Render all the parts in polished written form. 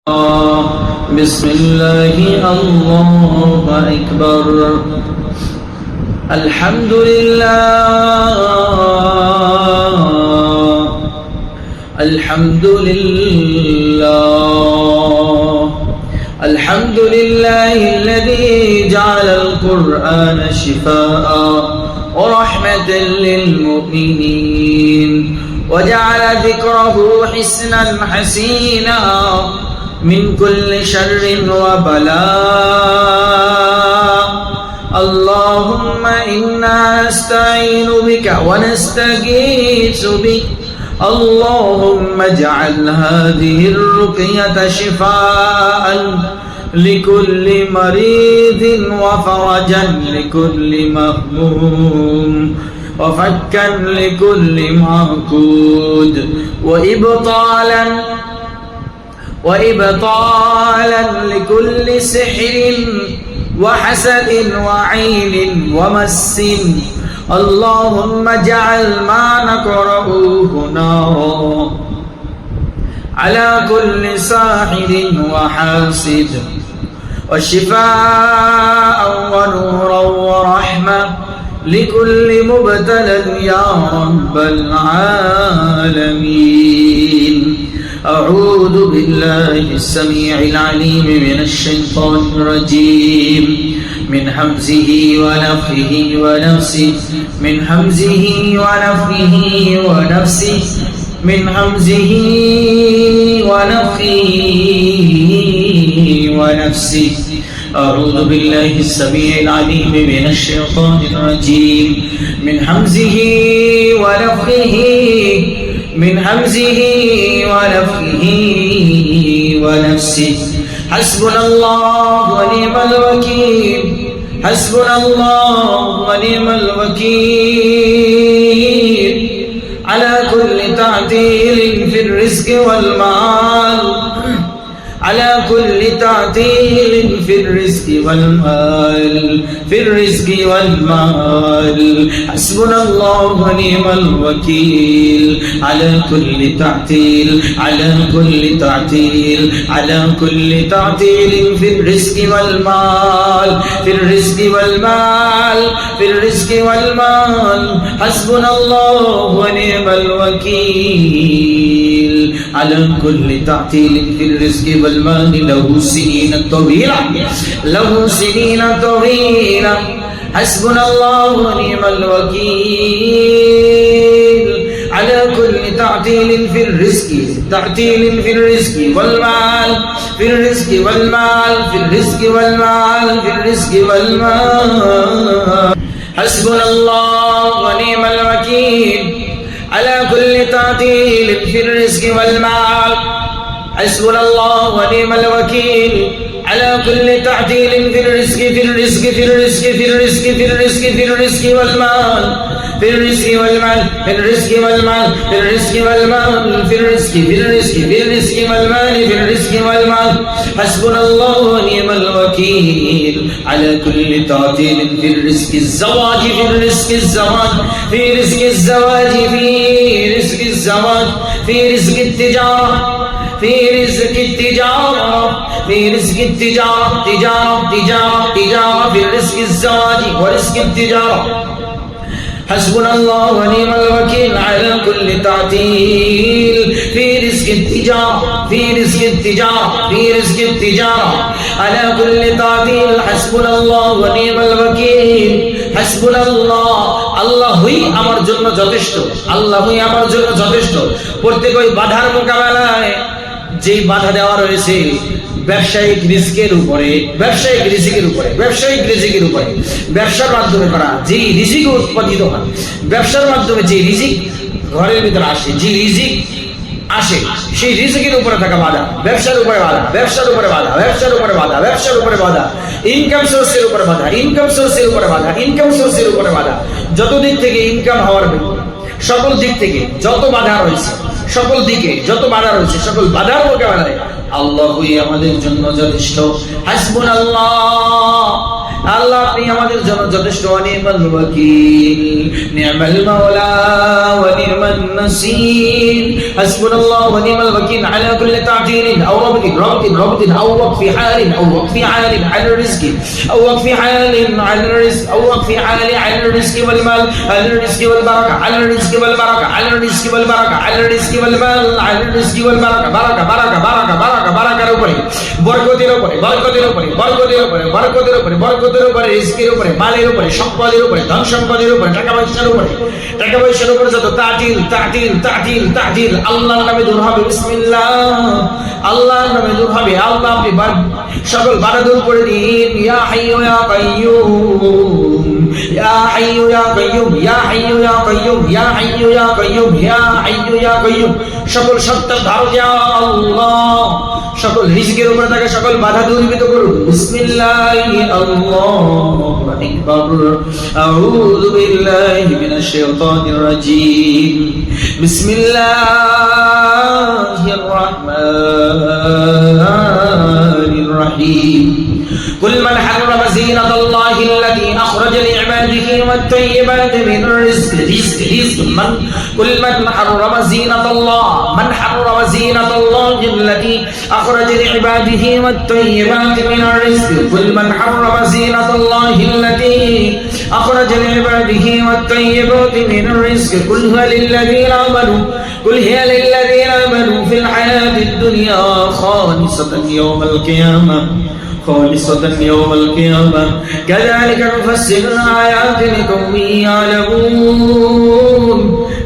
بسم الله الله أكبر الحمد لله الحمد لله الحمد لله الذي جعل القرآن شفاء ورحمة للمؤمنين وجعل ذكره حسنا حسينا من كل شر وبلاء اللهم إنا نستعين بك ونستغيث بك اللهم اجعل هذه الرقية شفاء لكل مريض وفرجا لكل مهموم وفكا لكل معقود وإبطالا لكل سحر وحسد وعين ومس اللهم اجعل ما نقرأه نارا على كل ساحر وحاسد وشفاء ونورا ورحمة لكل مبتلى يا رب العالمين أعوذ بالله السميع العليم من الشيطان الرجيم من همزه ونفخه ونفسه من همزه ونفخه ونفسه من همزه ونفخه ونفسه أعوذ بالله السميع العليم من الشيطان الرجيم من همزه ونفخه من همزه ونفخه ونفسه حسبنا الله ونعم الوكيل حسبنا الله ونعم الوكيل على كل تعديل في الرزق والمال على كل تعديل في الرزق والمال في الرزق والمال حسبنا الله ونعم الوكيل على كل تعديل على كل تعديل على كل تعديل في الرزق والمال في الرزق والمال في الرزق والمال حسبنا الله ونعم الوكيل على كل تعديل في الرزق والمال له سنين طويلة له سنين طويلة حسبنا الله ونعم الوكيل على كل تعديل في الرزق تعديل في الرزق والمال في الرزق والمال في الرزق والمال في الرزق والمال حسبنا الله ونعم الوكيل على كل تعديل في الرزق والمال حسبنا الله ونعم الوكيل على كل تعديل في الرزق في الرزق في الرزق في الرزق في الرزق في الرزق والمال في الرزق والمال في الرزق والمال في الرزق والمال في الرزق في الرزق في الرزق والمال في الرزق والمال حسبنا الله ونعم الوكيل على كل تعديل في الرزق الزواج في الرزق الزواج في رزق الزواج في رزق الزواج في رزق التجارة في رزق التجارة في رزق التجارة تجارة في رزق الزواج ورزق التجارة حسبنا الله ونعم الوكيل على كل تعديل في رزق التجارة في رزق التجارة في رزق التجارة على كل تعديل حسبنا الله ونعم الوكيل حسبنا الله আল্লাহই আমার জন্য যথেষ্ট আল্লাহই আমার জন্য যথেষ্ট প্রত্যেক ওই বাধার মোকাবেলায় যেই বাধা দেওয়া রয়েছে ব্যবসায়িক রিস্কের উপরে ব্যবসায়িক রিজিকের উপরে ব্যবসায়িক রিজিকের উপরে ব্যবসার মাধ্যমে করা যে রিজিক উৎপাদিত হয় ব্যবসার মাধ্যমে যে রিজিক ঘরের ভিতরে আসে যে রিজিক আসে সেই রিজিকের উপরে থাকা বাধা ব্যবসার উপরে বাধা ব্যবসার উপরে বাধা ব্যবসার উপরে বাধা ব্যবসার উপরে বাধা ইনকাম সোর্সের উপরে বাধা ইনকাম সোর্সের উপরে বাধা ইনকাম সোর্সের উপরে বাধা যত দিক থেকে ইনকাম হওয়ার সকল দিক থেকে যত বাধা রয়েছে সকল দিকে যত বাধা রয়েছে সকল বাধার মোকাবেলায় আল্লাহই আমাদের জন্য যথেষ্ট হাসবুনাল্লাহ আল্লাহ আপনি আমাদের জন্য যথেষ্ট নি'মাল ওয়াকিল নি'মাল মাওলা ওয়া নি'মান নাসির হাসবুনাল্লাহু ওয়া নি'মাল ওয়াকিল আলা কুল্লি তা'তিলিন আও রাবতিন আও ওয়াকফি হালিন আও ওয়াকফি হালিন আলা রিজকি আও ওয়াকফি হালিন আলা রিজক আও ওয়াকফি হালি আলা রিজকি ওয়াল মাল আলা রিজকি ওয়াল বারাকা আলা রিজকি ওয়াল বারাকা আলা রিজকি ওয়াল বারাকা আলা রিজকি ওয়াল মাল আলা রিজকি ওয়াল বারাকা বারাকা বারাকা বারাকা বারাকা বারাকার উপরে বরকতের উপরে বরকতের উপরে বরকতের উপরে বরকতের উপরে বরকতের উপরে রিজকির উপরে মালের উপরে সম্পদের উপরে ধন সম্পদের উপরে টাকা পয়সার উপরে যত তা'তিল আল্লাহর নামে দূর হবে বিসমিল্লাহ আল্লাহর নামে দূর হবে আল্লাহ আপনি সকল বাধা দূর করে দিন ইয়া হাইয়্যু ইয়া কাইয়্যুম ইয়া হাইয়্যু ইয়া কাইয়্যুম ইয়া হাইয়্যু ইয়া কাইয়্যুম ইয়া হাইয়্যু ইয়া কাইয়্যুম ইয়া হাইয়্যু ইয়া কাইয়্যুম সকল সত্তার ধারক ইয়া আল্লাহ সকল রিজকের উপরে থাকা সকল বাধা দূরীভূত করুন বিসমিল্লাহি আল্লাহু আকবার আউযু বিল্লাহি মিনাশ শাইতানির রাজীম বিসমিল্লাহির রাহমানির রহিম قل من حرم زينة الله التي أخرج لعباده والطيبات من الرزق قل من حرم زينة الله التي أخرج لعباده والطيبات من الرزق قل من حرم زينة الله التي أخرج لعباده والطيبات من الرزق قل هي للذين آمنوا في الحياة الدنيا خالصة يوم القيامة كذلك نفسر الآيات لقوم يعلمون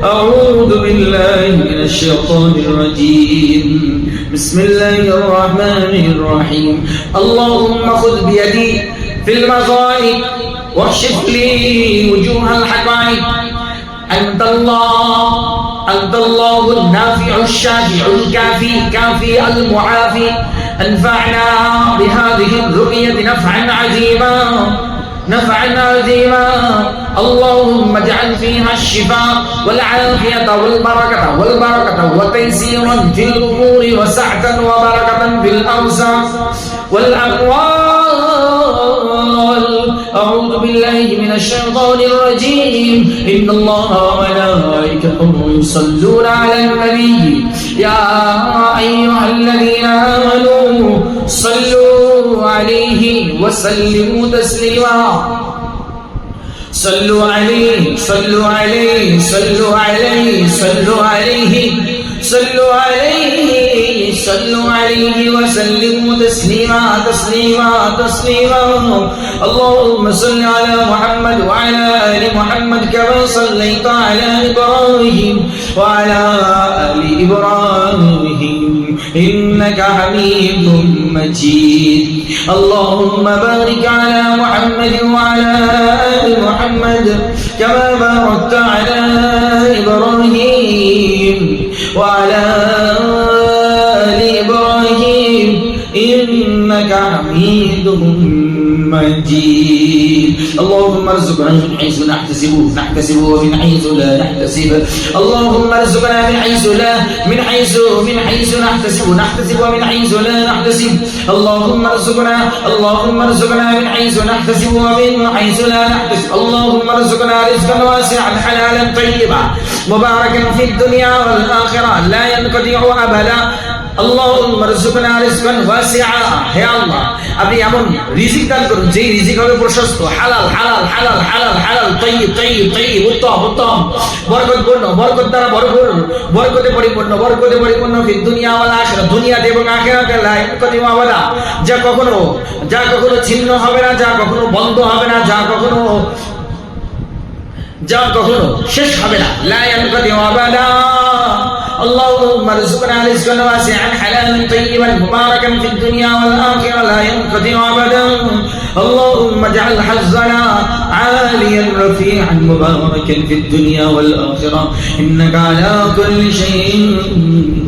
أعوذ بالله من الشيطان الرجيم بسم الله الرحمن الرحيم اللهم خذ بيدي في المصائب واكشف لي وجوه الحقائق أنت الله النافع الشافع الكافي المعافي أنفعنا بهذه الرؤية نفعا عظيما اللهم اجعل فيها الشفاء والعافية والبركة وتيسيرا في الأمور وسعة وبركة في الأرزاق والأموال أعوذ بالله من الشيطان الرجيم إن الله وملائكته يصلون على النبي يا أيها الذين آمنوا صلوا عليه وسلموا تسليما صلوا عليه وسلموا تسليما اللهم صل على محمد وعلى آل محمد كما صليت على إبراهيم وعلى آل إبراهيم إنك حميد مجيد اللهم بارك على محمد وعلى آل محمد كما باركت على إبراهيم وعلى آل إبراهيم إنك حميد مجيد اللهم ارزقنا من حيث نحتسب ومن حيث لا نحتسب اللهم ارزقنا من حيث نحتسب ومن حيث لا نحتسب اللهم ارزقنا من حيث نحتسب ومن حيث لا نحتسب اللهم ارزقنا رزقا واسعا حلالا طيبا مباركا في الدنيا والآخرة لا ينقطع أبدا اللهم ارزقنا رزقا واسعا হে আল্লাহ আপনি এমন রিজিক দান করুন যেই রিজিক হবে প্রশস্ত হালাল তাইয়্যিব উত্তম বরকতপূর্ণ বরকত দ্বারা ভরপুর বরকতে পরিপূর্ণ ফি দুনিয়া ওয়াল আখিরাত দুনিয়াতে এবং আখিরাতে লা ইয়ানকাতিউ আবাদা যা কখনো ছিন্ন হবে না যা কখনো বন্ধ হবে না যা কখনো শেষ হবে না লা ইয়ানকাতিউ আবাদা اللهم ارزقنا رزقا واسعا حلالا طيبا مباركا في الدنيا والآخرة لا ينقطع أبدا اللهم اجعل حظنا عاليا رفيعا مباركا في الدنيا والآخرة إنك على كل شيء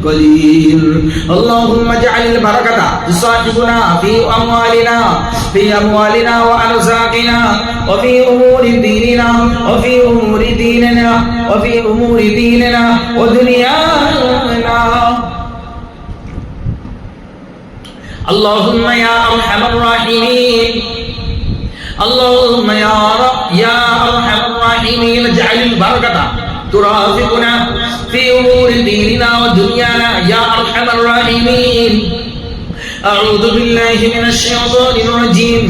قدير اللهم اجعل البركة تصاحبنا في أموالنا وأرزاقنا وفي أمور ديننا ودنيانا اللهم يا أرحم الراحمين اللهم يا أرحم الراحمين اجعل البركة ترافقنا في أمور ديننا ودنيانا يا أرحم الراحمين. أعوذ بالله من الشيطان الرجيم.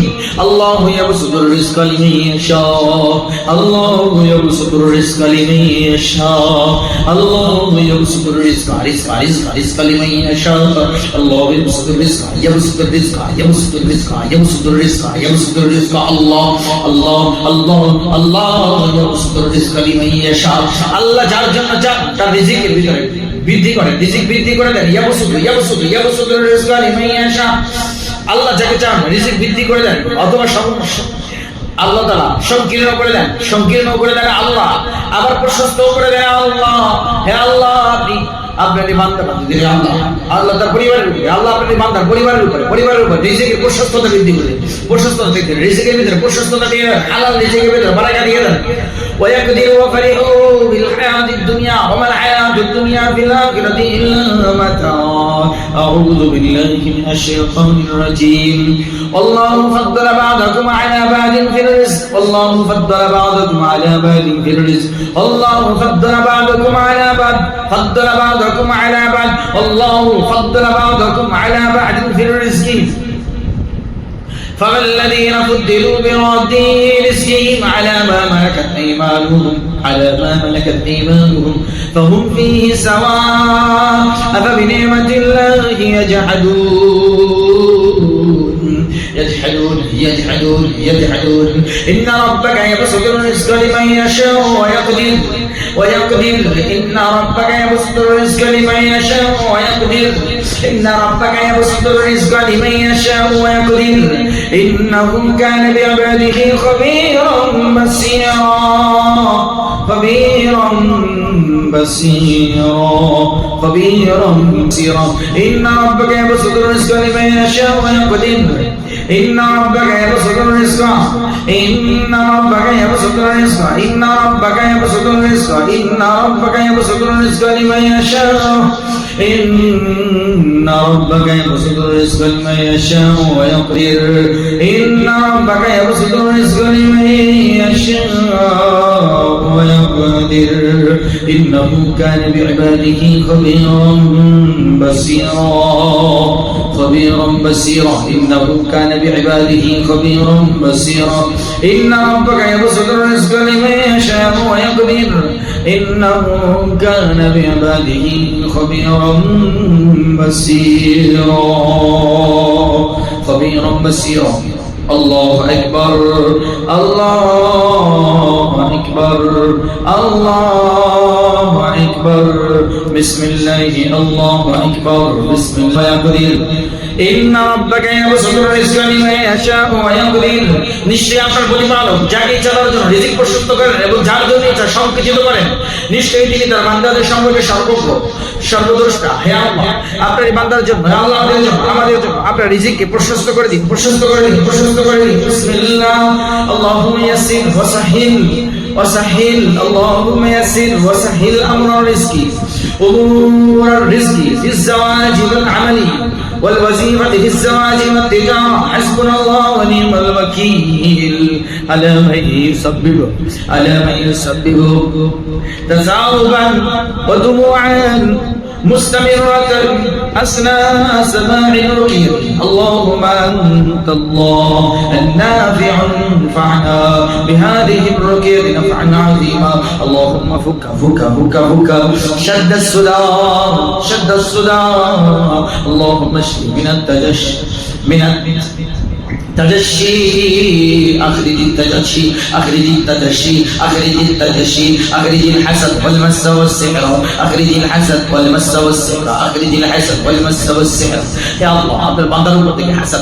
الله يبسط الرزق لمن يشاء الله يبسط الرزق لمن يشاء الله يبسط الرزق رزق لمن يشاء الله يبسط الرزق يبسط الرزق يبسط الرزق يبسط الرزق يبسط الرزق الله الله الله الله يبسط الرزق لمن يشاء আল্লাহ যার জন্য চান তার রিজিকের ভিতরে বৃদ্ধি করেন, রিজিক বৃদ্ধি করে দেন। ইয়াবসুতু রিজকা লিমান ইয়াশা, আল্লাহ যাকে চান রিজিক বৃদ্ধি করে দেন, অথবা আল্লাহ তাআলা সংকীর্ণ করে দেন আল্লাহ, আবার প্রশস্ত করে দেন আল্লাহ। হে আল্লাহ, আপনি আপনার বান্দাদের আল্লাহ তার পরিবারের উপরে, আল্লাহ আপনার বান্দার পরিবারের উপরে রিজিকের প্রশস্ততা বৃদ্ধি করে, প্রশস্ততা দিতে রিজিকের ভিতরে প্রশস্ততা দিয়ে দেন, হালাল রিজিকের ভিতরে বারাকা দিয়ে দেন। ويقدر وفرحوا بالحياة الدنيا وما الحياة الدنيا في الآخرة إلا متاع. أعوذ بالله من الشيطان الرجيم. والله فضل بعضكم على بعض في الرزق والله فضل بعضكم على بعض في الرزق والله فضل بعضكم على بعض والله فضل بعضكم على بعض في الرزق. فما الذين فضلوا برد رزقهم على ما ملكت أيمانهم فهم فيه سواء أفبنعمة الله يجحدون. إن ربك يبسط الرزق لمن يشاء ويقدر إن ربك يبسط الرزق لمن يشاء ويقدر إنه كان بعباده خبيرا بصيرا. إن ربك يبسط الرزق لمن يشاء ويقدر إن ربك يبسط الرزق لمن يشاء إن ربك يبسط الرزق لمن يشاء ويقدر إن ربك يبسط الرزق لمن يشاء ويقدر إنه كان بعباده خبيرا بصيرا. إنه كان بعباده خبيرا بصيرا. إن ربك يبسط الرزق لمن يشاء ويقدر إنه كان بعباده خبيرا بصيرا. الله أكبر الله أكبر الله أكبر. بسم الله الله أكبر. بسم الله يقدر إن ربك يبسط الرزق لمن يشاء ويقدر. নিশ্চয়ই আপনার প্রতিপালক যাকে ইচ্ছার জন্য রিজিক প্রশস্ত করেন এবং যার জন্য ইচ্ছা সংকুচিত করেন, নিশ্চয়ই তিনি তার বান্দাদের সম্পর্কে সর্বদ্রষ্টা। হে আল্লাহ, আপনার এই বান্দাদের জন্য আমাদের জন্য আপনার রিজিককে প্রশস্ত করে দিন। বিসমিল্লাহ। اللهم يسر وسهل اللهم يسر وسهل أمر الرزق أمور الرزق في الزواج والعمل والوظيفة في الزواج والتجارة. حسبنا الله ونعم الوكيل على من يسبب تثاؤبا ودموعا مستمرة أثناء سماع الرقية. اللهم أنت الله النافع انفعنا بهذه الرقية نفعا عظيما. اللهم فك شد الصداع اللهم اشف من التجشي أخرج التجشي أخرج الحسد والمس والسحر أخرج الحسد والمس والسحر. يا الله আপনার বান্দার উপর থেকে হাসাদ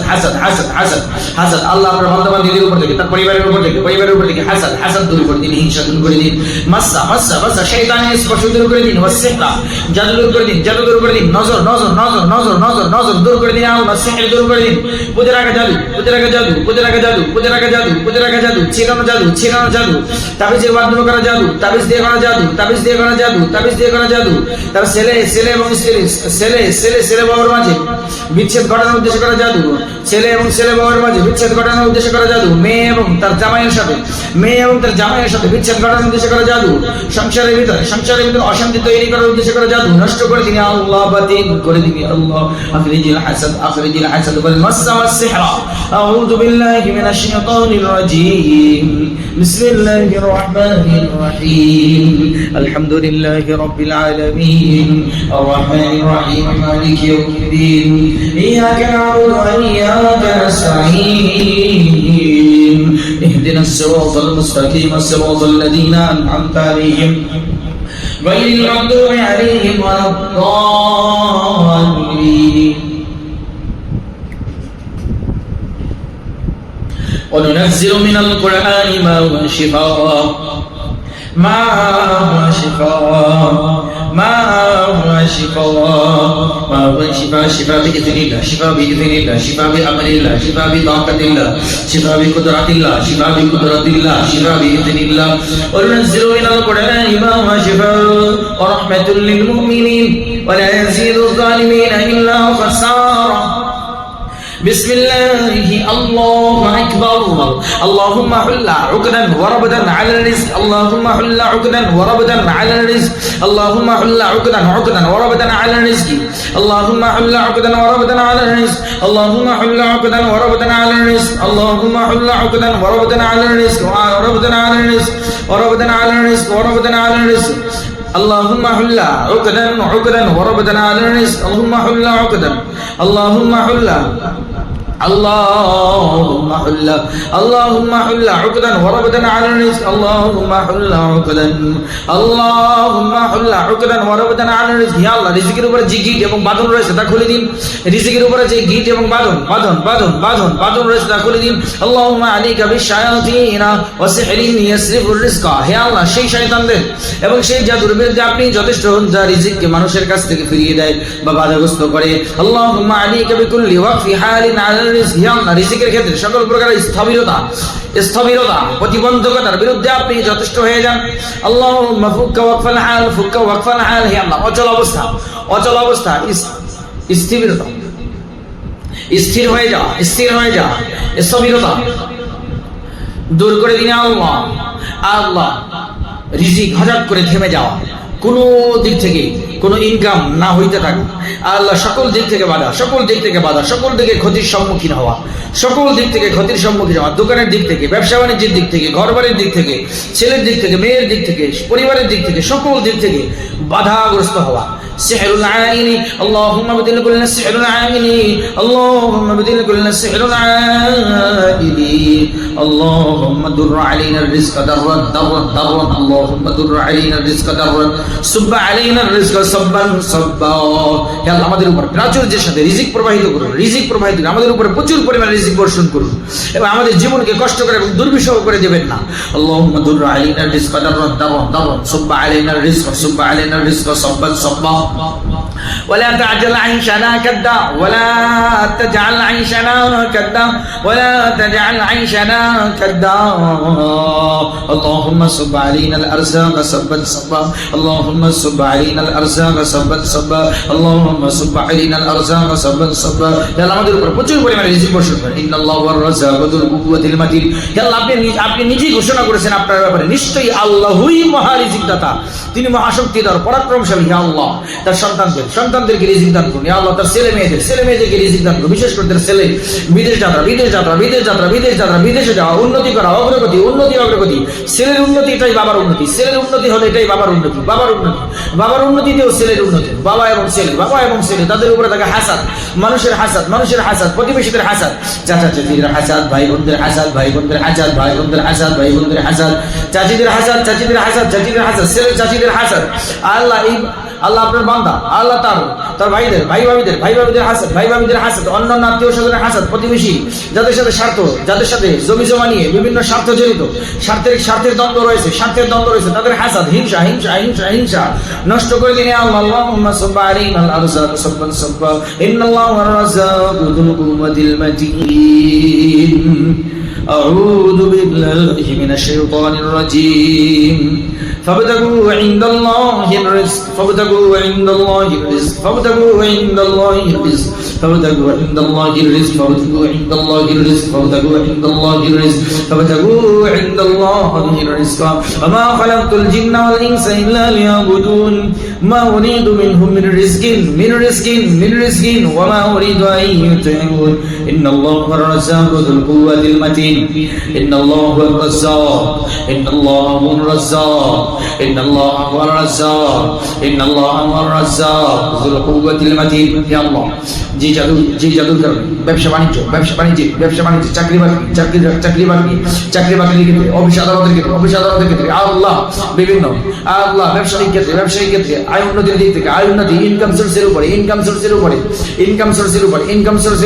আল্লাহ আপনার বান্দাদের উপর থেকে, তার পরিবারের উপর থেকে হাসাদ দূর করে দিন, হিংসা দূর করে দিন, মাসা শয়তানের স্পর্শ দূর করে দিন, ওয়াসিহরা জাদু দূর করে দিন, নজর দূর করে দিন, আল্লাহ সিহর দূর করে দিন, পূজার আগে জাদু রাখা জাদু, পুঁতে রাখা জাদু, পুঁতে রাখা জাদু, পুঁতে রাখা জাদু, ছিনানো জাদু, ছিনানো জাদু, তাবিজের মাধ্যমে করা জাদু, তাবিজ দিয়ে করা জাদু, তাবিজ দিয়ে করা জাদু, তাবিজ দিয়ে করা জাদু, তার ছেলে এবং ছেলে বাবার মাঝে বিচ্ছেদ ঘটানোর উদ্দেশ্যে করা জাদু, ছেলে এবং বাবার মাঝে বিচ্ছেদ ঘটানোর উদ্দেশ্যে করা জাদু, মেয়ে এবং তার জামাইয়ের সাথে বিচ্ছেদ ঘটানোর উদ্দেশ্যে করা জাদু, সংসারের ভিতরে অশান্তি তৈরি করার উদ্দেশ্যে করা জাদু, নষ্ট করে দিন আল্লাহ, বাতিল করে দিন আল্লাহ। আখরিজিল হাসাদ ওয়াল মাসা ওয়াস সিহরা। আউযু বিল্লাহি মিনাশ শাইতানির রাজীম। বিসমিল্লাহির রাহমানির রাহিম। আলহামদুলিল্লাহি রাব্বিল আলামিন। আর রাহমানির রাহিম। মালিকি ইয়াউমিদ্দিন। ইয়াকা না'বুদু ওয়া ইয়াকা নাস্তাঈন। ইহদিনাস সিরাতাল মুস্তাকিম সিরাতাল লাযীনা আন'আমতা আলাইহিম غير المغضوب عليهم ولا الضالين. وننزل من القرآن ما هو شفاء شفاء بإذن الله، شفاء بأمر الله، شفاء بطاقة الله، شفاء بقدرة الله، شفاء بقدرة الله، شفاء بإذن الله. وننزل من القرآن ما هو شفاء ورحمة للمؤمنين ولا يزيد الظالمين إلا خسارا. بسم الله الله أكبر. اللهم حل عقدا وربدا على الرزق، اللهم حل عقدا وربدا على الرزق، اللهم حل عقدا وربدا على الرزق، اللهم حل عقدا وربدا على الرزق، اللهم حل عقدا وربدا على الرزق، اللهم حل عقدا وربدا على الرزق، وربدا على الرزق، وربدا على الرزق، وربدا على الرزق. اللهم حل عقدا وربدا على الرزق، اللهم حل عقدا، اللهم حل عقدا وربدا على الرزق، اللهم حل عقدا وربدا على الرزق. ইয়া আল্লাহ, রিজিকের উপরে যে গিট এবং বাঁধন রয়েছে তা খুলে দিন। রিজিকের উপরে যে গিট এবং বাঁধন রয়েছে তা খুলে দিন। আল্লাহুম্মা আলাইকা বিশ-শায়াতিনা ওয়া সিহরিন ইয়াসরিফুর রিজকা। হে আল্লাহ, সেই শয়তানদের এবং সেই জাদুর বিরুদ্ধে আপনি যথেষ্ট হন যা রিজিককে মানুষের কাছ থেকে ফিরিয়ে দেয় বা বাধাগ্রস্ত করে। আল্লাহুম্মা আলাইকা বিকুল্লি ওয়াকফি হালিন আলা রিজক। হে আল্লাহ, রিজিকের ক্ষেত্রে সকল প্রকার স্থবিরতা প্রতিবন্ধকতার বিরুদ্ধে আপনি যথেষ্ট হয়ে যান। আল্লাহুম্মা ফুক্কা ওয়াকফাল হাল। হে আল্লাহ, অচল অবস্থা স্থিরতা স্থির হয়ে যা স্থবিরতা দূর করে দিন আল্লাহ। রিজিক হঠাৎ করে থেমে যাওয়া, কোনো দিক থেকে কোনো ইনকাম না হইতে থাকে আল্লাহ, সকল দিক থেকে বাধা, সকল দিকে ক্ষতির সম্মুখীন হওয়া, দোকানের দিক থেকে, ব্যবসা বাণিজ্যের দিক থেকে, ঘর বাড়ির দিক থেকে, ছেলের দিক থেকে, মেয়ের দিক থেকে, পরিবারের দিক থেকে, সকল দিক থেকে বাধাগ্রস্ত হওয়া। সিহরুল আইনি আল্লাহুম্মা বাদিল কুল্লা সিহরুল আইনি, আল্লাহুম্মা বাদিল কুল্লা সিহরুল আইনি, আল্লাহুম্মা দুর আলাইনা রিজকা দাররান, আল্লাহুম্মা দুর আলাইনা রিজকা দাররান, সুব্বা আলাইনা রিজকা সাব্বান সাব্বা। হে আল্লাহ, আমাদের উপর প্রাচুর্যের সাথে রিজিক প্রবাহিত করুন, আমাদের উপরে প্রচুর পরিমাণে রিজিক বর্ষণ করুন এবং আমাদের জীবনকে কষ্টকর এবং দুর্বিষহ করে দেবেন না। আল্লাহুম্মা দুর আলাইনা রিজকা দাররান, সুব্বা আলাইনা রিজকা সাব্বান সাব্বা। ولا تعجل عيشنا كدا، ولا تجعل عيشنا كدا، ولا تجعل عيشنا كدا. اللهم صب علينا الارزاق صبا صبا، اللهم صب علينا الارزاق صبا صبا، اللهم صب علينا الارزاق صبا صبا. يا الله, আমাদের উপর প্রচুর পরিমাণে রিজিক বর্ষণ করেন। ইন্নাল্লাহু ওয়ার-রাযাকু যুল কুওয়াতিল মাতিন। হে আল্লাহ, আপনি নিজেই ঘোষণা করেছেন আপনার ব্যাপারে, নিশ্চয়ই আল্লাহই মহা রিজিক দাতা, তিনি মহাশক্তিধর পরাক্রমশালী। হে আল্লাহ, তার সন্তানদেরকে রিজিক দান করুন। ইয়া আল্লাহ, তার ছেলে মেয়েদেরকে রিজিক দান করুন। বিশেষ করে তার ছেলে বিদেশে যাওয়া, উন্নতি করা, অগ্রগতি। ছেলের উন্নতি এটাই বাবার উন্নতি, ছেলের উন্নতি হলে এটাই বাবার উন্নতি, বাবার উন্নতিতেও ছেলের উন্নতি। বাবা এবং ছেলে তাদের উপরে থাকে হাসাদ, মানুষের হাসাদ, প্রতিবেশীদের হাসাদ, চাচা চাচিদের হাসাদ, ভাই বোনদের হাসাদ, চাচিদের হাসাদ, ছেলের চাচিদের হাসাদ। আল্লাহ, এই আল্লাহ আপনার বান্দা, আল্লাহ তার ভাইদের, ভাই ভাবিদের হাসাদ, অন্যান্য আত্মীয় স্বজনের হাসাদ, প্রতিবেশী যাদের সাথে স্বার্থ, যাদের সাথে জমি জমা নিয়ে বিভিন্ন স্বার্থ জড়িত, স্বার্থের দ্বন্দ্ব রয়েছে, তাদের হাসাদ, হিংসা নষ্ট করে দিন আল্লাহ। আল্লাহুম্মা সাব্বা আলাইহিল আরযাক সাব্বান সাব্বা ইন্নাল্লাহু আর-রাজ্জাকু যুল কুওয়াতিল মাতিন। আউযু বিল্লাহি মিনাশ শাইতানির রাজীম। فابتغوا عند الله الرزق فابتغوا عند الله الرزق فابتغوا عند الله الرزق فابتغوا عند الله الرزق فابتغوا عند الله الرزق فابتغوا عند الله الرزق فابتغوا عند الله الرزق وما خلقت الجن والإنس إلا ليعبدون ما أريد منهم من رزق وما أريد أن يطعمون إن الله هو الرزاق ذو القوة المتين إن الله هو الرزاق إن الله هو الرزاق إن الله هو الرزاق إن الله هو الرزاق ذو القوة المتين। يا الله যে জাদুর কারণে ব্যবসা বাণিজ্য চাকরি বাকরির ক্ষেত্রে, অফিস আদালতের ক্ষেত্রে আল্লাহ বিভিন্ন আল্লাহ ব্যবসায়িক ক্ষেত্রে আয় উন্নতির দিক থেকে আয় উন্নতি, ইনকাম সোর্সের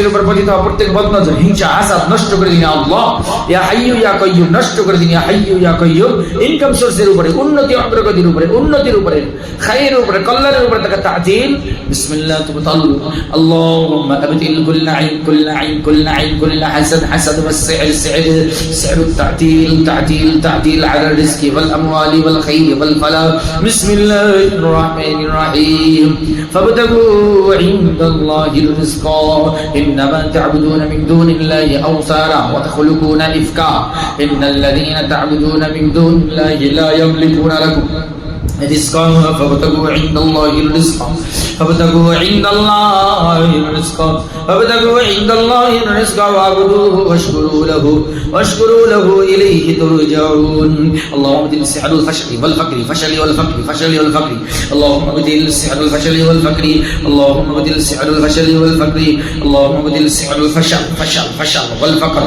উপর পতিত প্রত্যেক বদনজর, হিংসা, হাসাদ নষ্ট করে দিন আল্লাহ। ইয়া হাইয়্যু ইয়া কাইয়্যুম নষ্ট করে দিন, ইয়া হাইয়্যু ইয়া কাইয়্যুম। ইনকাম সোর্সের উপরে উন্নতি, অগ্রগতির উপরে খায়ের উপরে, কল্যাণের উপরে তাকে তাজিল। বিসমিল্লাহ তুবতাল اللهم أبدل كل عين كل حسد والسعر التعديل على الرزق والأموال والخير والفلاح. بسم الله الرحمن الرحيم. فابتغوا عند الله الرزق إنما تعبدون من دون الله أوثانا وتخلقون إفكا إن الذين تعبدون من دون الله لا يملكون لكم رزقا فابتغوا عند الله الرزق واعبدوه واشكروا له إليه ترجعون. اللهم ابدل السحر الفشل والفقر اللهم ابدل السحر الفشل والفقر اللهم ابدل السحر الفشل والفقر اللهم ابدل السحر الفشل والفقر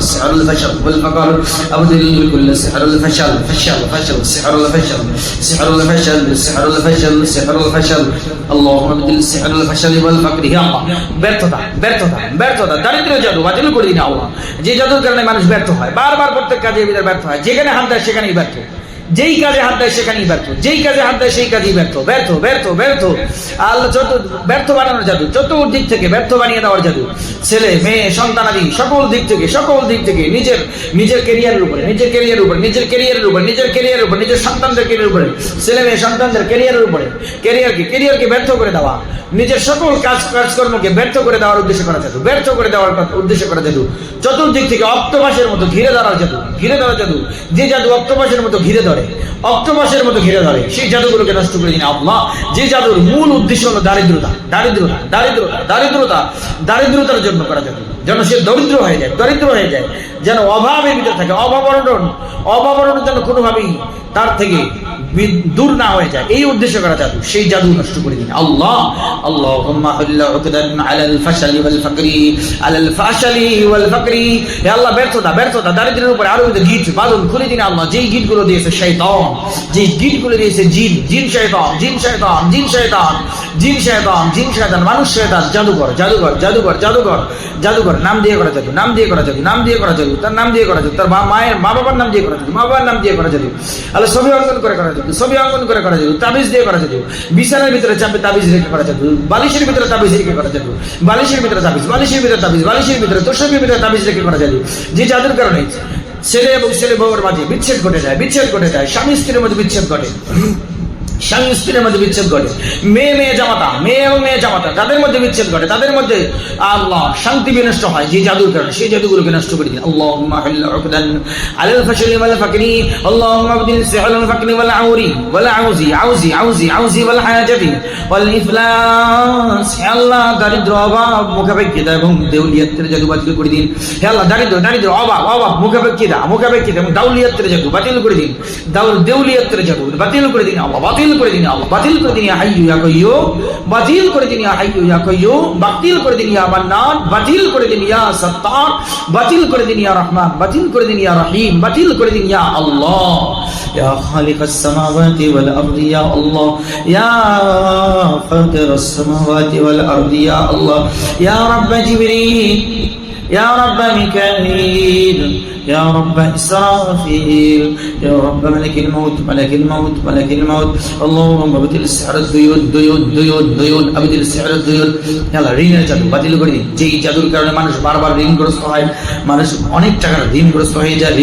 السحر الفشل والفقر ابدل كل سحر الفشل سحر الفشل اللهم ابدل السحر الفشل والفقر. يا الله ব্যর্থতা দারিদ্র্য জাদু বাতিল করে দিন আল্লাহ। যে জাদুর কারণে মানুষ ব্যর্থ হয়, বারবার প্রত্যেক কাজে ব্যর্থ হয়, যেখানে হাত দেয় সেখানেই ব্যর্থ, যেই কাজে হাত দেয় সেখানেই ব্যর্থ, যেই কাজে হাত দেয় সেই কাজেই ব্যর্থ। আল্লাহ ব্যর্থ বানানোর জাদু, চতুর্দিক থেকে ব্যর্থ বানিয়ে দেওয়ার জাদু, ছেলে মেয়ে সন্তানাদি সকল দিক থেকে নিজের ক্যারিয়ারের উপরে, নিজের সন্তানদের ক্যারিয়ারের উপরে, ছেলে মেয়ে সন্তানদের ক্যারিয়ারের উপরে, ক্যারিয়ারকে ব্যর্থ করে দেওয়া, নিজের সকল কাজকর্মকে ব্যর্থ করে দেওয়ার উদ্দেশ্য করা জাদু, চতুর্দিক থেকে অক্টোপাসের মতো ঘিরে ধরার জাদু, যে জাদু অক্টোপাসের মতো ঘিরে ধরে, সেই জাদুগুলোকে নষ্ট করে দিন আল্লাহ। যে জাদুর মূল উদ্দেশ্য হলো দারিদ্রতার জন্য করা জাদু, যেন সে দরিদ্র হয়ে যায়, যেন অভাবের ভিতরে থাকে, অভাবরণ যেন কোনোভাবেই তার থেকে দূর না হয়ে যায়, এই উদ্দেশ্য করা জাদু, সেই জাদু নষ্ট করে দিন আল্লাহ। আল্লাহুম্মা হুল্লা উকদান আলাল ফাশালি ওয়াল ফাকরি। হে আল্লাহ ব্যর্থতা দারিদ্র্যের উপরে আরো গিট বাঁধন খুলে দিন আল্লাহ। যেই গিটগুলো দিয়েছে শয়তান, যেই গিটগুলো দিয়েছে জিন শয়তান, মানুষ শয়তান, জাদুকর নাম দিয়ে করা জাদু, তার নাম দিয়ে করা জাদু, তার মায়ের মা বাবার নাম দিয়ে করা জাদু, আল্লাহ ছবি অঙ্কন করে করা জাদু, তাবিজ দিয়ে করা জাদু, বিছানার ভিতরে চাপে তাবিজ রেখে করা জাদু, বালিশের ভিতরে তাবিজ রেখে করা জাদু, বালিশের ভিতরে তোষকের ভিতরে তাবিজ রেখে করা জাদু। যে জাদুর কারণে ছেলে এবং ছেলে বউয়ের মাঝে বিচ্ছেদ ঘটে যায়, স্বামী স্ত্রীর মধ্যে বিচ্ছেদ ঘটে, মেয়ে এবং মেয়ে জামাতা তাদের মধ্যে বিচ্ছেদ ঘটে, তাদের মধ্যে আল্লাহ শান্তি বিনষ্ট হয় যে জাদুর কারণে, সেই জাদুগুলোকে নষ্ট করে দিন। আল্লাহুম্মা হুল্লা উকদান আলাল ফাশলি ওয়াল ফাকরি আল্লাহুম্মা আবদিল সিহরাল ফাকরি ওয়াল আউজি ওয়াল হায়াজাতি ওয়াল ইফলাস। হে আল্লাহ দারিদ্র, অভাব, মুখাপেক্ষিতা এবং দেউলিয়াতের জাদু বাতিল করে দিন। হে আল্লাহ দারিদ্র, অভাব, মুখাপেক্ষিতা এবং দাউলিয়াতের জাদু বাতিল করে দিন। দেউলিয়াতের জাদু বাতিল করে দিন আল্লাহ, বাতিল বাতিল করে দিন আল্লাহ, বাতিল করে দিন ইয়া হাইয়্যু ইয়া কাইয়্যুম, বাতিল করে দিন ইয়া হাইয়্যু ইয়া কাইয়্যুম, বাতিল করে দিন ইয়া মান্নান, বাতিল করে দিন ইয়া সাত্তার, বাতিল করে দিন ইয়া রহমান, বাতিল করে দিন ইয়া রহিম, বাতিল করে দিন ইয়া আল্লাহ। ইয়া খালিকাস সামাওয়াতি ওয়াল আরদি ইয়া আল্লাহ, ইয়া ফাতিরাস সামাওয়াতি ওয়াল আরদি ইয়া আল্লাহ, ইয়া রাব্ব জিবরিল, ইয়া রাব্ব মিকাঈল, يا رب إسرافيل، يا رب ملك الموت ملك الموت ملك الموت، اللهم ابدل السحر الديود ديود ديود ديود ابدل السحر الديود। يلا ঋণের জাদু বাতিল করে দিন। যেই জাদুর কারণে মানুষ বারবার ঋণগ্রস্ত হয়, মানুষ অনেক টাকার ঋণগ্রস্ত হয়ে যায়,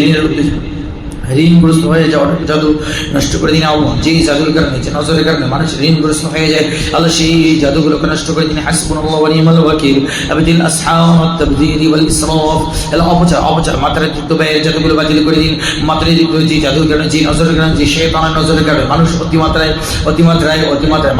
ঋণগ্রস্ত হয়ে যাওয়ার জাদু নষ্ট করে দিন আল্লাহ। যেই জাদুর কারণে, যে নজরের কারণে মানুষ ঋণগ্রস্ত হয়ে যায় আল্লাহ, সেই জাদুগুলোকে নষ্ট করে দিন। হাসবুনাল্লাহু ওয়া নি'মাল ওয়াকিল, আবদিল আসহাম ওয়াত তাবযীর ওয়াল ইসরাফ, আল্লাহ অপচার মাত্রাতিরিক্ত ব্যয়ের জাদুগুলো বাতিল করে দিন। মাত্রাতিরিক্ত যে জাদুর কারণে, যে নজরের কারণে, যে শয়তানের নজরের কারণে মানুষ অতিমাত্রায়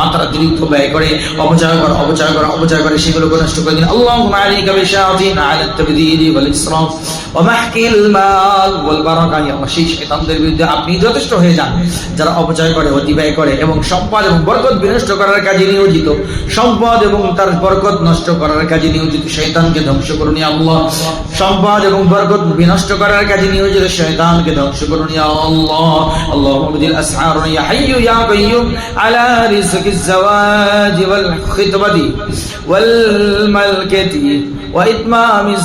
মাত্রাতিরিক্ত ব্যয় করে, অপচয় করে সেগুলোকে নষ্ট করে দিন। আল্লাহুম্মা আলাইকা বিশায়াতিন আলা তাবযীর ওয়াল ইসরাফ ওয়া মাহকিল মাল ওয়াল বারাকা। ইয়া আল্লাহ, সেই শয়তানদের বিরুদ্ধে আপনি যথেষ্ট হয়ে যান যারা অপচয় করে, অতিবায় করে এবং সম্পদ এবং বরকত বিনষ্ট করার কাজে নিয়োজিত, সম্পদ এবং তার বরকত নষ্ট করার কাজে নিয়োজিত শয়তানকে ধ্বংস করুন ইয়া আল্লাহ। সম্পদ এবং বরকত বিনষ্ট করার কাজে নিয়োজিত শয়তানকে ধ্বংস করুন ইয়া আল্লাহ। আল্লাহুম্মা বিল আসহার ইয়া হাইয়্যু ইয়া কাইয়্যুম আলা রিজকিজ জাওয়াজি ওয়াল খিতবাতি ওয়াল মালকাতি ওয়া ইতমামিজ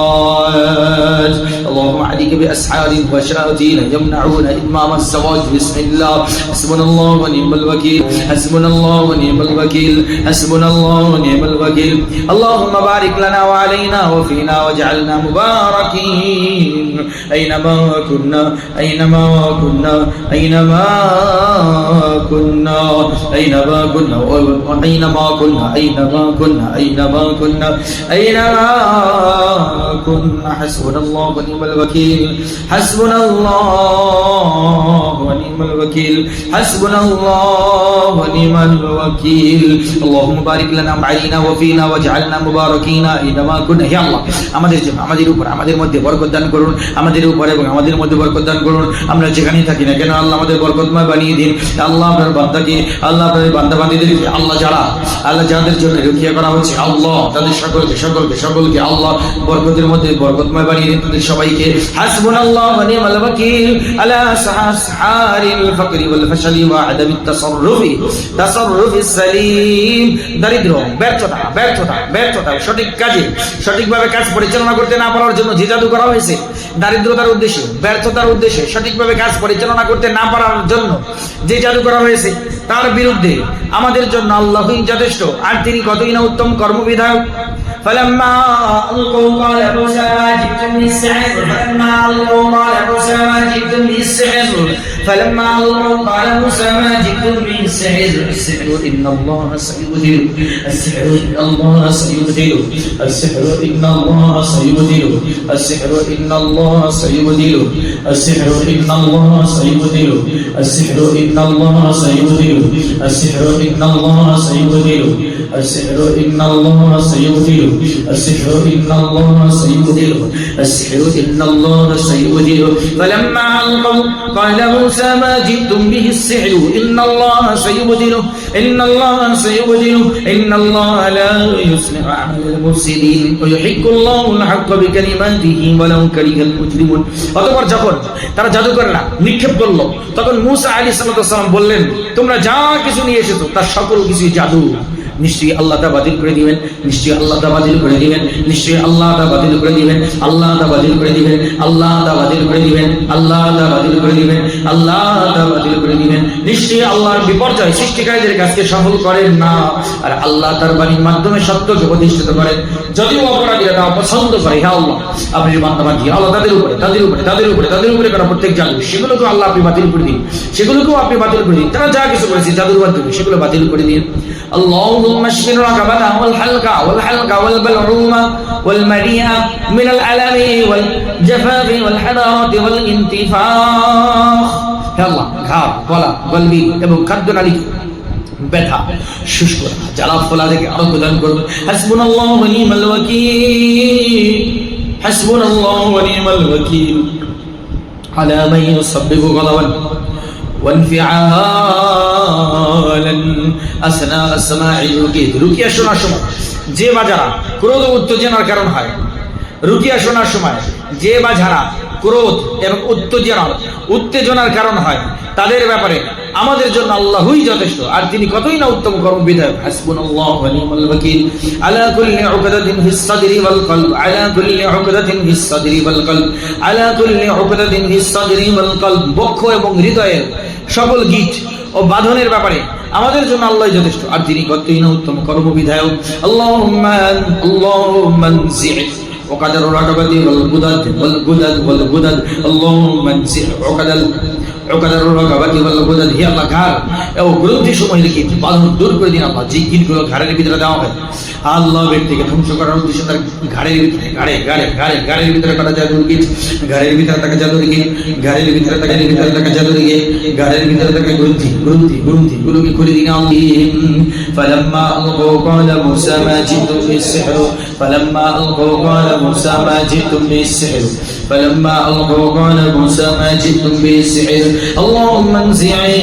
জাওয়াজ। اللهم عليك بأسحار وشياطين يمنعون إتمام الزواج. بسم الله، حسبنا الله ونعم الوكيل، حسبنا الله ونعم الوكيل، حسبنا الله ونعم الوكيل. اللهم بارك لنا وعلينا وفينا واجعلنا مباركين أينما كنا، أينما كنا، أينما كنا، أينما كنا، أينما كنا، أينما كنا، أينما كنا، أينما كنا. حسبنا الله ونعم الوكيل، حسبنا الله ونعم الوكيل، حسبنا الله ونعم الوكيل. اللهم بارك لنا وعلينا وفينا واجعلنا مباركين أينما كنا. হে আল্লাহ, আমাদের জন্য, আমাদের উপর, আমাদের মধ্যে বরকত দান করুন, আমাদের উপর এবং আমাদের মধ্যে বরকত দান করুন। আমরা যেখানেই থাকি না কেন আল্লাহ আমাদের বরকতময় বানিয়ে দিন। আল্লাহ আপনার বান্দাকে, আল্লাহ আপনার বান্দাবান্দীদেরকে, আল্লাহ যাদের জন্য রুকিয়া করা হচ্ছে আল্লাহ, তাদের সকলকে আল্লাহ বরকতের মধ্যে বরকতময় বানিয়ে দিন তাদের সবাইকে। হাসবুনাল্লাহু ওয়া নি'মাল ওয়াকিল আলা সাহারিল ফাকরি ওয়াল ফাশলি ওয়া আদামিত তাসাররুফিস সালিম। দারিদ্র, ব্যর্থতা সঠিক কাজে, সঠিকভাবে কাজ পরিচালনা করতে না পারার জন্য যে জাদু করা হয়েছে, দারিদ্রতার উদ্দেশ্যে, ব্যর্থতার উদ্দেশ্যে, সঠিকভাবে কাজ পরিচালনা করতে না পারার জন্য যে জাদু করা হয়েছে, তার বিরুদ্ধে আমাদের জন্য আল্লাহই যথেষ্ট, আর তিনি কতই না উত্তম কর্মবিধায়ক। فلما ألقوا قال موسى ما جئتم بالسحر، فلما ألقوا قال موسى ما جئتم بالسحر، فلما ألقوا قال موسى ما جئتم بالسحر، السحر إن الله سيبطله، السحر إن الله سيبطله، السحر إن الله سيبطله، السحر إن الله سيبطله، السحر إن الله سيبطله، السحر إن الله سيبطله، السحر إن الله سيبطله، السحر إن الله سيبطله، السحر إن الله سيبطله، السحر إن الله سيبطله. فلما ألقوا قال موسى ما جئتم به السحر إن الله سيبطله، إن الله سيبطله، إن الله لا يصلح أعمال المفسدين ويحق الله الحق بكلماته ولو كره المجرمون. অতঃপর যখন তারা জাদুকররা নিক্ষেপ করলো, তখন মূসা আলাইহিস সালাম বললেন, তোমরা যা কিছু নিয়ে এসেছো তার সকল কিছু জাদু। নিশ্চয়ই আল্লাহ তা বাতিল করে দিবেন, নিশ্চয়ই আল্লাহ তা বাতিল করে দিবেন, নিশ্চয়ই আল্লাহ তা বাতিল করে দিবেন, আল্লাহ তা বাতিল করে দিবেন, আল্লাহ তা বাতিল করে দিবেন, আল্লাহ তা বাতিল করে দিবেন, আল্লাহ তা বাতিল করে দিবেন। নিশ্চয়ই আল্লাহর বিপর্যয় সৃষ্টিকারীদের কাজকে সফল করেন না, আর আল্লাহ তার বাণীর মাধ্যমে সত্যকে প্রতিষ্ঠিত করেন। যদিও অপরাধীরা তা অপছন্দ করে, হে আল্লাহ আপনি বান্দাবান্দি আল্লাহ তাদের উপরে করা প্রত্যেক জাদু, সেগুলোকেও আল্লাহ আপনি বাতিল করে দিন, সেগুলোকেও আপনি বাতিল করে দিন। তারা যা কিছু করেছে জাদুর মাধ্যমে সেগুলো বাতিল করে দিন। اللهم اشف رقبته والحلقة والبلعوم والمريء من الألم والجفاف والحرارة والانتفاخ. হে আল্লাহ, ঘাড়, গলা, গলবি এবং খাদ্যনালী ব্যথা, শুষ্ক, জ্বালা ফোলা থেকে আরোগ্য দান করুন। হাসবুনাল্লাহু ওয়া নি'মাল ওয়াকিল, হাসবুনাল্লাহু ওয়া নি'মাল ওয়াকিল আলা মান ইউসাব্বিহু গাদাবান وانفعالا أثناء سماع الرقية রুকিয়া শোনার সময় যে বা যারা ক্রোধ উত্তেজনার কারণ হয়, রুকিয়া শোনার সময় যে বা যারা ক্রোধ এবং উত্তেজনার কারণ হয় তাদের ব্যাপারে আমাদের জন্য আল্লাহই যথেষ্ট, আর তিনি কতই না উত্তম কর্মবিধায়ক। হাসবুনাল্লাহু ওয়া নি'মাল ওয়াকিল আলা কুল্লি উকদাতিন ফিস সাদরি ওয়াল কলব আলা কুল্লি উকদাতিন ফিস সাদরি ওয়াল কলব আলা কুল্লি উকদাতিন ফিস সাদরি ওয়াল কলব। বক্ষ এবং হৃদয়ের সকল গিট ও বাঁধনের ব্যাপারে আমাদের জন্য আল্লাহই যথেষ্ট, আর তিনি কতই না উত্তম কর্মবিধায়ক। আল্লাহুম্মা আনজি' وقدر الرقبة والغدد اللهم انزع عقدر الرقبة والغدد। হে আল্লাহ, ঘাড় এবং গ্রন্থি সময় লিখে বাঁধন দূর করে দিন আল্লাহ। যে গিটগুলো ঘাড়ের ভিতরে দেওয়া হয় আল্লাহ ব্যক্তিকে ধ্বংস করার উদ্দেশ্যে তার ঘাড়ের ভিতরে ঘাড়ের ভিতরে করা জাদুর গিট, ঘাড়ের ভিতরে তাকে জাদুর গিট, ঘাড়ের ভিতরে তাকে জাদুর গিট, ঘাড়ের ভিতরে তাকে গ্রন্থি গুলোকে খুলে দিন আল্লাহ। فلما ألقوا قال موسى ما جئتم بالسحر فلما ألقوا قال موسى ما جئتم بالسحر فلما ألقوا قال موسى ما جئتم بالسحر اللهم انزعه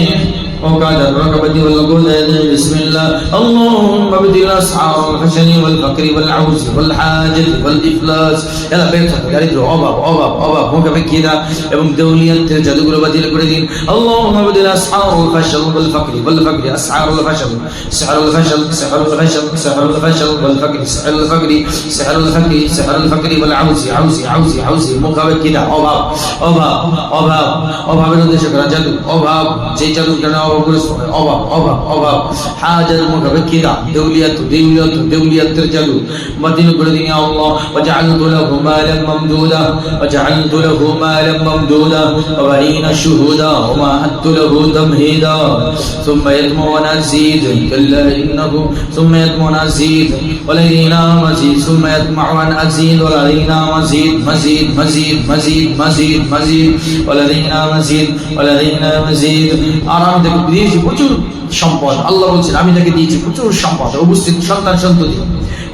وقال الرقبة والغدد بسم الله اللهم ابدل أسعار الفشل والفقر والعوز والحاجة والإفلاس يلا بيرتك দারিদ্র অভাব মুখাপেক্ষিতা এবং দেউলিয়াতের জাদুগুলো বাতিল করে দিন। اللهم ابدل أسعار الفشل والفقر أسعار الفشل سحر الفشل والفقر سحر الفقر والعوز মুখাপেক্ষিতা অভাবের উদ্দেশ্য করা জাদু, অভাব যে জাদুর কারণে অভাব হাজার মুখাপেক্ষিতা দেউলিয়াতের জাদু বাতিল করে দিন আল্লাহ। وجعلت له مالا ممدودا وبنين شهودا ومهدت له تمهيدا ثم يطمع أن أزيد كلا إنه ثم يطمع أن أزيد ولدينا مزيد ثم يطمع أن أزيد ولدينا مزيد ولدينا مزيد আর আমি তাকে দিয়েছি প্রচুর সম্পদ। আল্লাহ বলছেন আমি তাকে দিয়েছি প্রচুর সম্পদ, উপস্থিত সন্তান সন্ততি,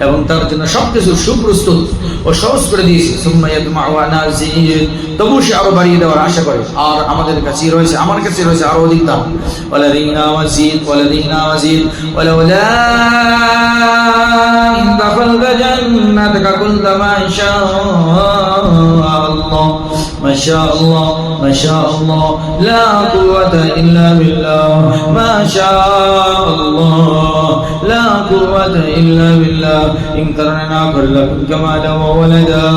এবং তার জন্য সবকিছু সুপ্রস্তুত ও সহজ করে দিয়েছি। তবু সে আরো বাড়িয়ে দেওয়ার আশা করে, আর আমাদের কাছে রয়েছে, আমার কাছে রয়েছে আরো অধিক দাম। ওয়ালাদিনা মাজিদ ওয়ালাউলা ইন দাখালতা জান্নাতাকা কুলতা মা শাআল্লাহ ما شاء الله لا قوة إلا بالله ما شاء الله لا قوة إلا بالله إن كرنا كلكم كمالا وولدا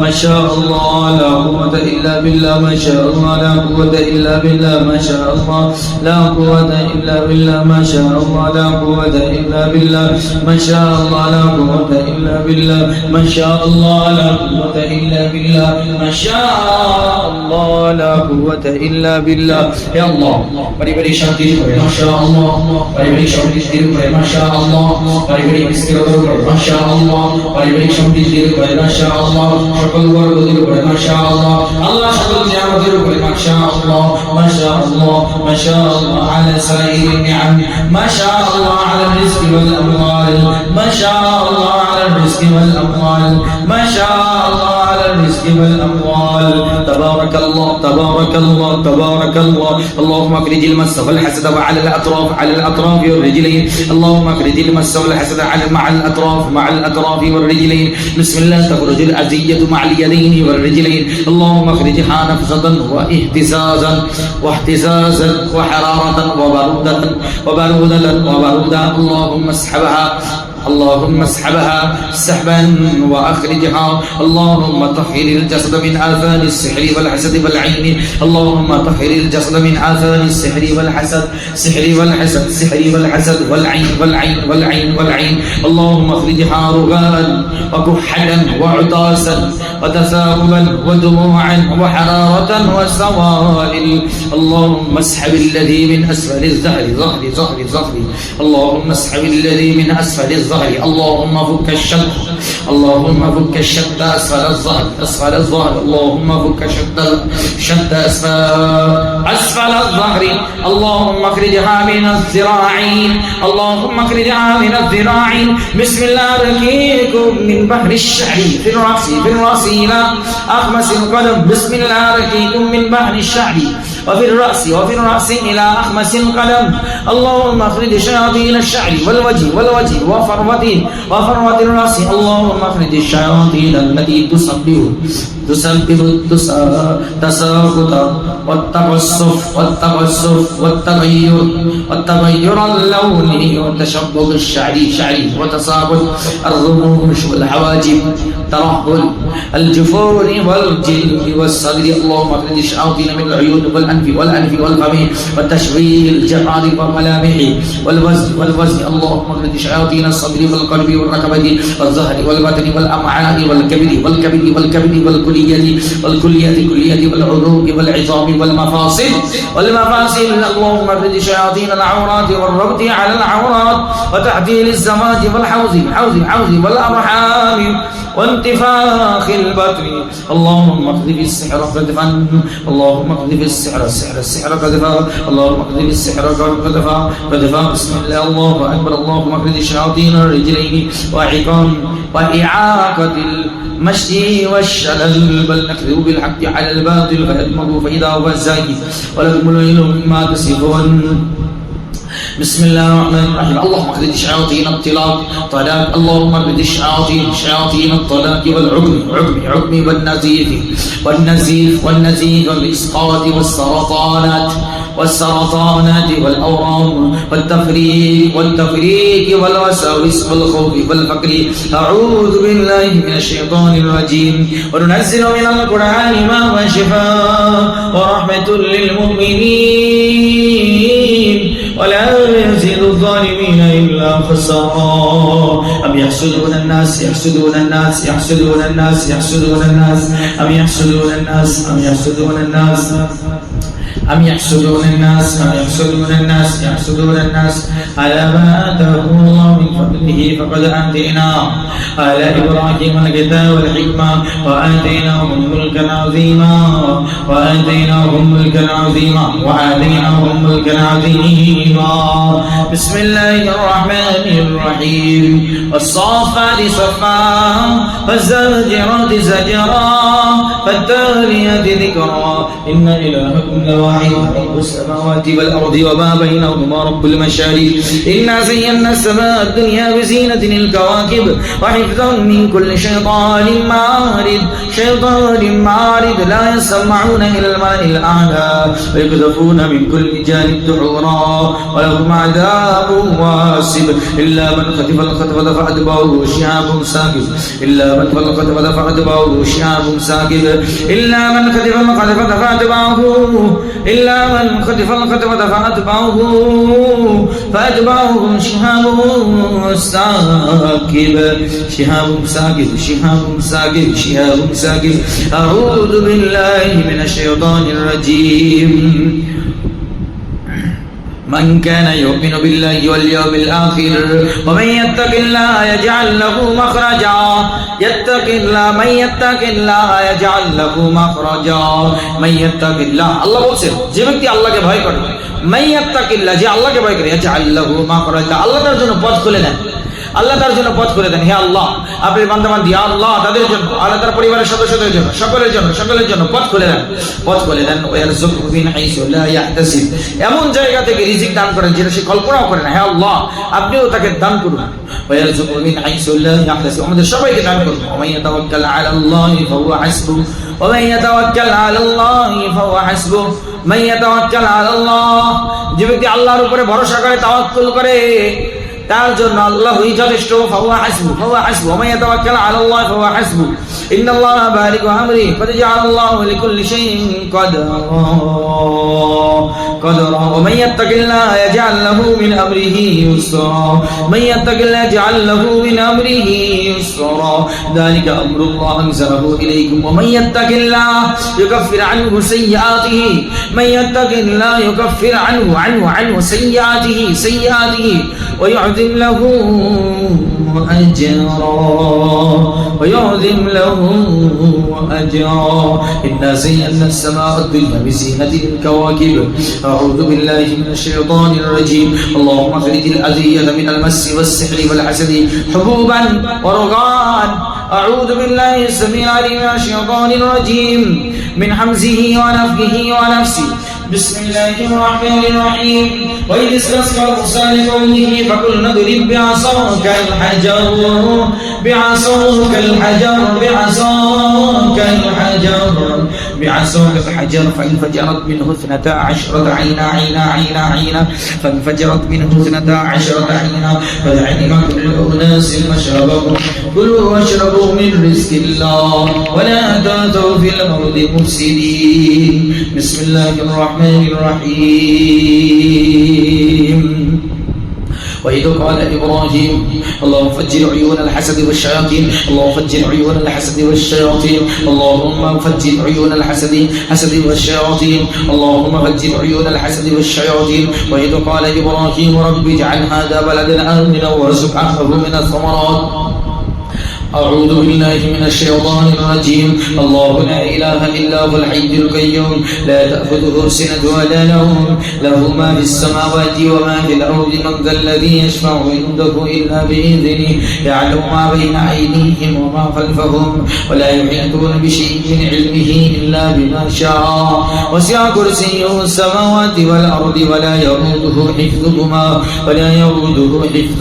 ما شاء الله لا قوة إلا بالله ما شاء الله لا قوة إلا بالله ما شاء الله لا قوة إلا بالله ما شاء الله لا قوة إلا بالله ما شاء الله لا قوة إلا بالله ما شاء الله لا قوة إلا بالله ما شاء الله لا قوة إلا بالله يا الله بڑی شانتی ہوئے ماشاءاللہ بڑی شانتی ہوئے ماشاءاللہ بڑی بسکت ہوئے ماشاءاللہ بڑی شانتی ہوئے ماشاءاللہ شکل ورد ہوئے ماشاءاللہ اللہ شکل نعمت ہوئے ماشاءاللہ ماشاءاللہ على سائر النعم ماشاءاللہ على الرزق والأموال ماشاءاللہ على الرزق والأموال ماشاءاللہ على الرزق والأموال تبارك الله اللهم اخرج المس والحسد وعلى الأطراف والرجلين اللهم اخرج المس والحسد مع الأطراف والرجلين بسم الله تخرج الأذية مع اليدين والرجلين اللهم اخرجها نفسة واحتزازا وحرارة وبرودة اللهم اسحبها سحبا واخرجها اللهم طهر الجسد من آثار السحر والحسد والعين اللهم طهر الجسد من آثار السحر والحسد والعين اللهم اخرجها رغاء وكحلا وعطاسا وتثاؤبا ودموعا وحرارة وسوائل اللهم اسحب الذي من أسفل الظهر اللهم اسحب الذي من أسفل الظهر اللهم فك الشد أسفل الظهر اللهم فك الشد أسفل الظهر اللهم اخرجها من الذراعين بسم الله ركيكم من بحر الشعر في الرأس إلى أخمس القدم بسم الله ركيكم من بحر الشعر وفي الرأس إلى أخمس القدم. اللهم اخرج شياطين الشعر والوجه وفروة الرأس. اللهم اخرج الشياطين التي تسبب التساقط والتغير اللوني وتشبك الشعري وتساقط الرموش والحواجب ترهل الجفون والجلد والصدر. اللهم اخرج الشياطين من العيون والأنف والفم وتشويه الجراد والملامح والوزن. اللهم اخرج شياطين الصدر والقلب والركبة والظهر والبطن والأمعاء والكبد والكلية والعروق والعظام والمفاصل. اللهم اخرج شياطين العورات والربط على العورات وتعديل الزواج والحوز والأرحام وانتفاخ البطن. اللهم اقذف السحر قذفا. اللهم اقذف السحر قذفا. اللهم اقذف السحر قذفا. بسم الله. الله أكبر. اللهم اخرج شياطين الرجلين وإعاقة المشي والشلل بل نكذب بالحق على الباطل فيدمغه فإذا هو زاهد ولكم الويل مما تصفون. بسم الله الرحمن الرحيم. اللهم اخرج شياطين الطلاق. اللهم اخرج شياطين الطلاق والعقم والنزيف والإسقاط والسرطانات والأورام والتفريق والوساوس والخوف والفقر. أعوذ بالله من الشيطان الرجيم. وننزل من القرآن ما هو شفاء ورحمة للمؤمنين ولا يزيد الظالمين إلا خسارا. أم يحسدون الناس على ما آتاهم الله من فضله فقد آتينا آل إبراهيم الكتاب والحكمة وآتيناهم ملكا عظيما. بسم الله الرحمن الرحيم. والصافات صفا فالزاجرات زجرا فالتاليات ذكرا إن إلهكم لواحد رب السماوات والأرض وما بينهما رب المشارق. إنا زينا السماء الدنيا بزينة الكواكب وحفظا من كل شيطان مارد لا يسمعون إلى الماء الأعلى ويقذفون من كل جانب دحورا ولهم عذاب واسب. إلا من خطف الخطفة فأتبعه شهاب ساكب. إلا من خطف الخطفة فأتبعه شهاب ساكب. شهاب ساكب. أعوذ بالله من الشيطان الرجيم. من كان يؤمن بالله واليوم الآخر ومن يتق الله يجعل له مخرجا. من يتق الله আল্লাহ বলছেন যে ব্যক্তি আল্লাহকে ভয় করে, من يتق الله যে আল্লাহকে ভয় করে, يجعل له مخرجا আল্লাহ তার জন্য পথ খুলে দেন। হে আল্লাহ আপনি বান্দাবান্দি আল্লাহ তাদের জন্য, আল্লাহ তার পরিবারের সদস্যদের জন্য, সকলের জন্য পথ খুলে দেন। ওয়ারযুকহু মিন হাইসু লা ইয়াহতাসিব এমন জায়গা থেকে রিজিক দান করেন যেটা সে কল্পনাও করে না। হে আল্লাহ আপনিও তাকে দান করুন। ওয়ারযুকহু মিন হাইসু লা ইয়াহতাসিব আমাদের সবাইকে দান করুন। ওয়া ইয়াতাওয়াক্কাল আলাল্লাহি ফাহুয়া হাসবুহ যে ব্যক্তি আল্লাহর উপরে ভরসা করে, তাওয়াক্কুল করে, তার জন্য আল্লাহই যথেষ্ট। ফাহুয়া হাসবু ওয়া মান ইয়াতাওয়াক্কাল আলাল্লাহি ফাহুয়া হাসবু ইন্নাল্লাহা বালিগু আমরি قد جعل الله لكل شيء قدرا ومن يتق الله يجعل له من امره يسرا ذلك امر الله انزله اليكم ومن يتق الله يكفر عنه سيئاته ويعظم له أجرا إنا زينا السماء الدنيا بزينة الكواكب. أعوذ بالله من الشيطان الرجيم. اللهم اخرج الأذية من المس والسحر والحسد حبوبا ورغان. أعوذ بالله السميع العليم من الشيطان الرجيم من حمزه ونفخه ونفسه. بسم الله الرحمن الرحيم وإذ استسقى موسى لقومه فقلنا اضرب بعصاك الحجر بعصاك الحجر بعصاك الحجر فانفجرت منه 12 عينا فانفجرت منه 12 عينا فلعلم كل أناس مشربهم كلوا واشربوا من رزق الله ولا تأتوا في الأرض مفسدين بسم الله الرحمن الرحيم وإذ قال إبراهيم اللهم فجر عيون الحسد والشياطين اللهم فجر عيون الحسد والشياطين اللهم فجر عيون الحسد والشياطين اللهم فجر عيون الحسد والشياطين وإذ قال إبراهيم رب اجعل هذا بلدا آمنا وارزق أهله من الثمرات أعوذ بالله من الشيطان الرجيم الله لا إله إلا هو الحي القيوم لا تأخذه سنة ولا نوم له ما في السماوات وما في الأرض من ذا الذي يشفع عنده إلا بإذنه يعلم ما بين أيديهم وما خلفهم ولا يحيطون بشيء من علمه إلا بما شاء وسع كرسيه السماوات والأرض ولا يؤوده حفظهما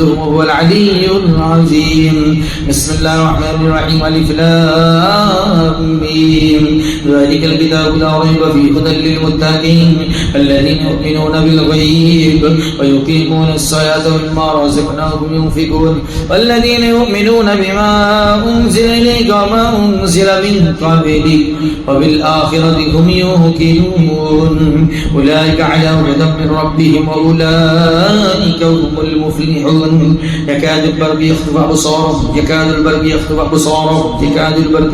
وهو العلي العظيم بسم الله الرحمن الرحيم ألف لام ميم ذلك الكتاب لا ريب فيه هدى للمتقين الذين يؤمنون بالغيب ويقيمون الصلاة ومما رزقناهم ينفقون والذين يؤمنون بما أنزل إليك وما أنزل من قبلك وبالآخرة هم يوقنون أولئك على هدى من ربهم وأولئك هم المفلحون يكاد البرق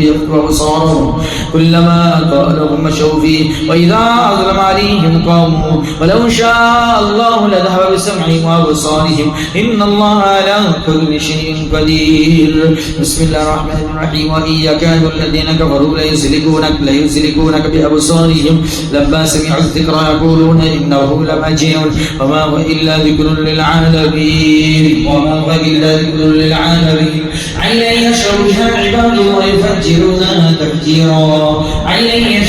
يخطف أبصارهم كلما أضاء لهم مشوا فيه وإذا أظلم عليهم قاموا ولو شاء الله لذهب بسمعهم وأبصارهم إن الله على كل شيء قدير بسم الله الرحمن الرحيم وإن يكاد الذين كفروا ليزلقونك بأبصارهم لما سمعوا الذكر يقولون إنه لمجنون وما هو إلا ذكر للعالمين عينا يشرب بها عباد الله يفجرونها تفجيرا عينا يشرب